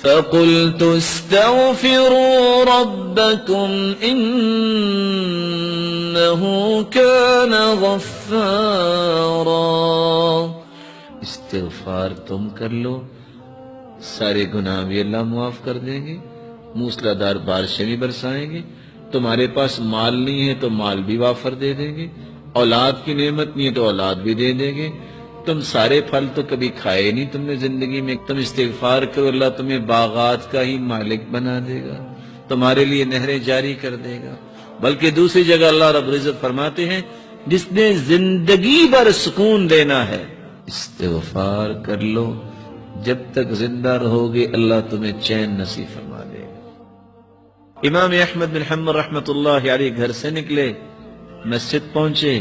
فَقُلْتُ اسْتَغْفِرُوا رَبَّكُمْ إِنَّهُ كَانَ غَفَّارًا۔ استغفار تم کر لو، سارے گناہ بھی اللہ معاف کر دیں گے، موسلا دھار بارشیں بھی برسائیں گے، تمہارے پاس مال نہیں ہے تو مال بھی وافر دے دیں گے، اولاد کی نعمت نہیں ہے تو اولاد بھی دے دیں گے، تم سارے پھل تو کبھی کھائے نہیں تم نے زندگی میں، تم استغفار کرو اللہ تمہیں باغات کا ہی مالک بنا دے گا، تمہارے لیے نہریں جاری کر دے گا۔ بلکہ دوسری جگہ اللہ رب العزت فرماتے ہیں جس نے زندگی بھر سکون دینا ہے استغفار کر لو، جب تک زندہ رہو گے اللہ تمہیں چین نصیب فرما دے گا۔ امام احمد بن حنبل رحمت اللہ علیہ گھر سے نکلے، مسجد پہنچے،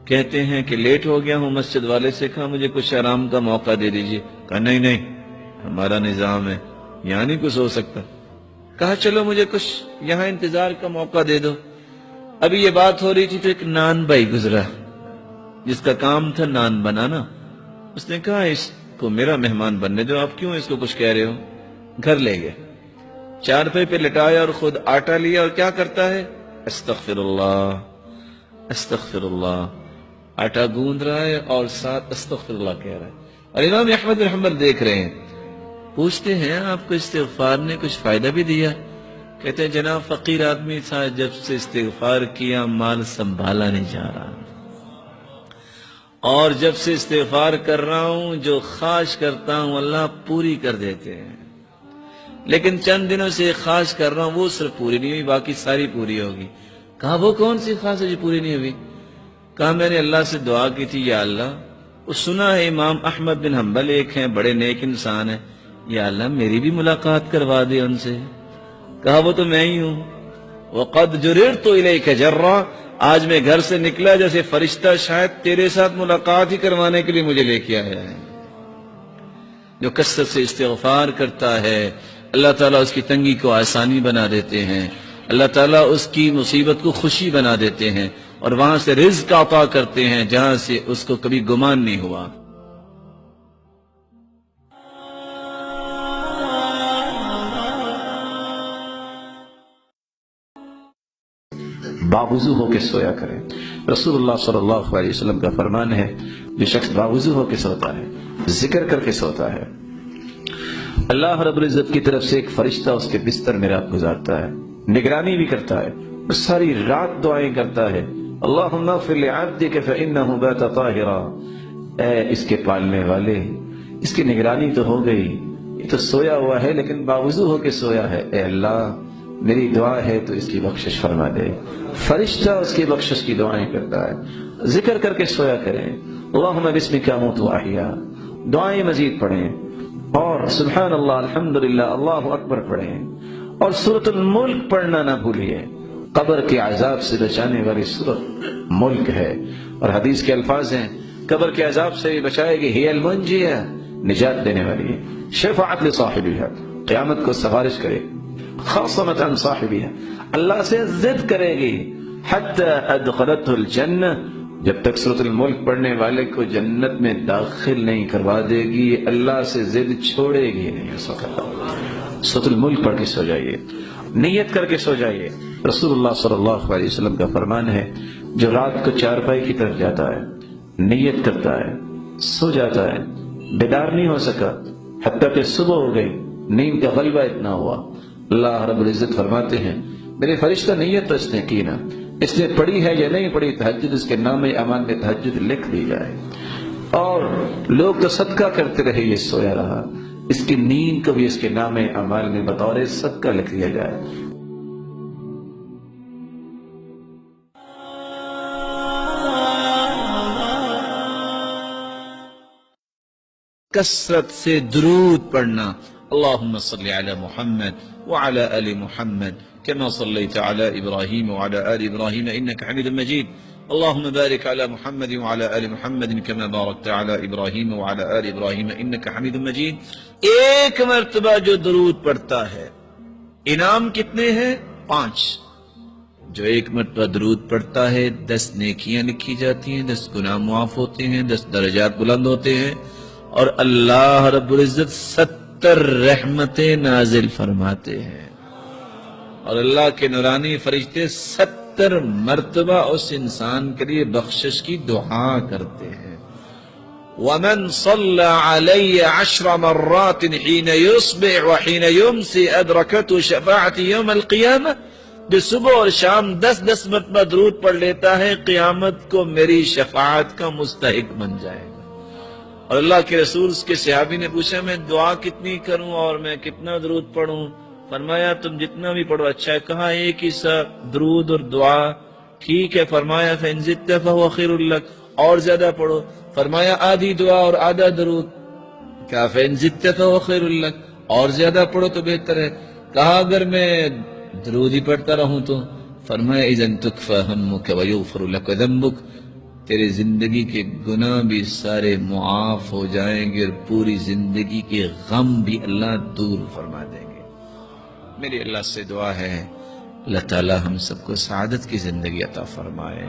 کہتے ہیں کہ لیٹ ہو گیا ہوں، مسجد والے سے کہا مجھے کچھ آرام کا موقع دے دیجئے، کہا نہیں نہیں ہمارا نظام ہے یہاں نہیں کچھ ہو سکتا، کہا چلو مجھے کچھ یہاں انتظار کا موقع دے دو۔ ابھی یہ بات ہو رہی تھی تو ایک نان بھائی گزرا جس کا کام تھا نان بنانا، اس نے کہا اس کو میرا مہمان بننے دو، آپ کیوں اس کو کچھ کہہ رہے ہو؟ گھر لے گئے، چارپائی پہ لٹایا اور خود آٹا لیا اور کیا کرتا ہے استغفر اللہ استغفر اللہ، آٹا گوندھ رہا ہے اور ساتھ استغفر اللہ کہہ رہا ہے، اور امام احمد بن حنبل دیکھ رہے ہیں، پوچھتے ہیں آپ کو استغفار نے کچھ فائدہ بھی دیا؟ کہتے ہیں جناب فقیر آدمی تھا، جب سے استغفار کیا مال سنبھالا نہیں جا رہا، اور جب سے استغفار کر رہا ہوں جو خواہش کرتا ہوں اللہ پوری کر دیتے ہیں، لیکن چند دنوں سے خواہش کر رہا ہوں وہ صرف پوری نہیں ہوئی، باقی ساری پوری ہوگی۔ کہا وہ کون سی خواہش ہے جو پوری نہیں ہوئی؟ کہا میں نے اللہ سے دعا کی تھی یا اللہ، وہ سنا ہے امام احمد بن حنبل ایک ہیں بڑے نیک انسان ہیں، یا اللہ میری بھی ملاقات کروا دے ان سے۔ کہا وہ تو میں ہی ہوں، وَقَدْ جُرِرْتُ إِلَيْكَ جَرًّا، آج میں گھر سے نکلا جیسے فرشتہ شاید تیرے ساتھ ملاقات ہی کروانے کے لیے مجھے لے کے آیا ہے۔ جو کثرت سے استغفار کرتا ہے اللہ تعالیٰ اس کی تنگی کو آسانی بنا دیتے ہیں، اللہ تعالیٰ اس کی مصیبت کو خوشی بنا دیتے ہیں، اور وہاں سے رزق عطا کرتے ہیں جہاں سے اس کو کبھی گمان نہیں ہوا۔ باوضو ہو کے سویا کریں۔ رسول اللہ صلی اللہ علیہ وسلم کا فرمان ہے جو شخص باوضو ہو کے سوتا ہے، ذکر کر کے سوتا ہے، اللہ رب العزت کی طرف سے ایک فرشتہ اس کے بستر میں رات گزارتا ہے، نگرانی بھی کرتا ہے، اور ساری رات دعائیں کرتا ہے، اللہم اغفر لعبدک فإنہ بات طاہرا، اے اس کے پالنے والے اس کی نگرانی تو ہو گئی، یہ تو سویا ہوا ہے لیکن باوضو ہو کے سویا ہے، اے اللہ میری دعا ہے تو اس کی بخشش فرما دے۔ فرشتہ اس کی بخشش کی دعائیں کرتا ہے، ذکر کر کے سویا کریں، اللہم بسمک اموت واحیا، دعائیں مزید پڑھیں، اور سبحان اللہ الحمدللہ اللہ اکبر پڑھیں، اور سورۃ الملک پڑھنا نہ بھولیے، قبر کے عذاب سے بچانے والی سورۃ ملک ہے، اور حدیث کے الفاظ ہیں قبر کے عذاب سے بھی بچائے گی، ہی المنجیہ، نجات دینے والی ہے، شفاعت لصاحبها، قیامت کو سفارش کرے، خاصمت عن صاحبها، اللہ سے ضد کرے گی، حتی ادخلته الجنہ، جب تک سورۃ الملک پڑھنے والے کو جنت میں داخل نہیں کروا دے گی اللہ سے ضد چھوڑے گی نہیں اس وقت۔ سورۃ الملک پڑھ کے سو جائیے، نیت کر کے سو جائیے۔ رسول اللہ صلی اللہ علیہ وسلم کا فرمان ہے جو رات کو چارپائی کی طرف جاتا ہے، نیت کرتا ہے، سو جاتا ہے، بیدار نہیں ہو سکا حتیٰ کہ صبح ہو گئی، نیند کا غلبہ اتنا ہوا، اللہ رب العزت فرماتے ہیں میرے فرشتہ نیت تو اس نے کی نا، اس نے پڑھی ہے یا نہیں پڑھی تہجد اس کے نام اعمال میں تہجد لکھ دی جائے، اور لوگ تو صدقہ کرتے رہے یہ سویا رہا، اس کی نیند کو بھی اس کے نام اعمال میں بطور صدقہ لکھ دیا جائے۔ کثرت سے درود پڑھنا، اللہم صلی علی محمد وعلی آل محمد كما صليت على إبراهيم وعلى آل إبراهيم إنك حميد مجيد اللهم بارك على محمد وعلى آل محمد كما باركت على إبراهيم وعلى آل إبراهيم إنك حميد مجيد۔ ایک مرتبہ جو درود پڑھتا ہے انعام کتنے ہیں؟ 5۔ جو ایک مرتبہ درود پڑھتا ہے 10 نیکیاں لکھی جاتی ہیں، 10 گناہ معاف ہوتے ہیں، 10 درجات بلند ہوتے ہیں، اور اللہ رب العزت 70 رحمتیں نازل فرماتے ہیں، اور اللہ کے نورانی فرشتے 70 مرتبہ اس انسان کے لیے بخشش کی دعا کرتے ہیں۔ وَمَنْ صَلَّى عَلَيَّ 10 مرات حين يصبح وحين يمسي أدركته شفاعتي يوم القيامة، جو صبح اور شام 10 مرتبہ درود پڑھ لیتا ہے قیامت کو میری شفاعت کا مستحق بن جائے گا۔ اور اللہ کے رسول کے صحابی نے پوچھا میں دعا کتنی کروں اور میں کتنا درود پڑھوں؟ فرمایا تم جتنا بھی پڑھو اچھا ہے۔ کہا ایک ہی سا درود اور دعا ٹھیک ہے۔ فرمایا فَإِن زِدْتَ فَهُوَ خَيْرٌ لَكَ، اور زیادہ پڑھو۔ فرمایا آدھی دعا اور آدھا درود۔ کہا فَإِن زِدْتَ فَهُوَ خَيْرٌ لَكَ، اور زیادہ پڑھو تو بہتر ہے۔ کہا اگر میں درود ہی پڑھتا رہوں تو؟ فرمایا اذن تکفى ہمک ویغفر لک ذنبک، تیرے زندگی کے گناہ بھی سارے معاف ہو جائیں گے اور پوری زندگی کے غم بھی اللہ دور فرما دیں گے۔ میری اللہ سے دعا ہے اللہ تعالی ہم سب کو سعادت کی زندگی عطا فرمائے۔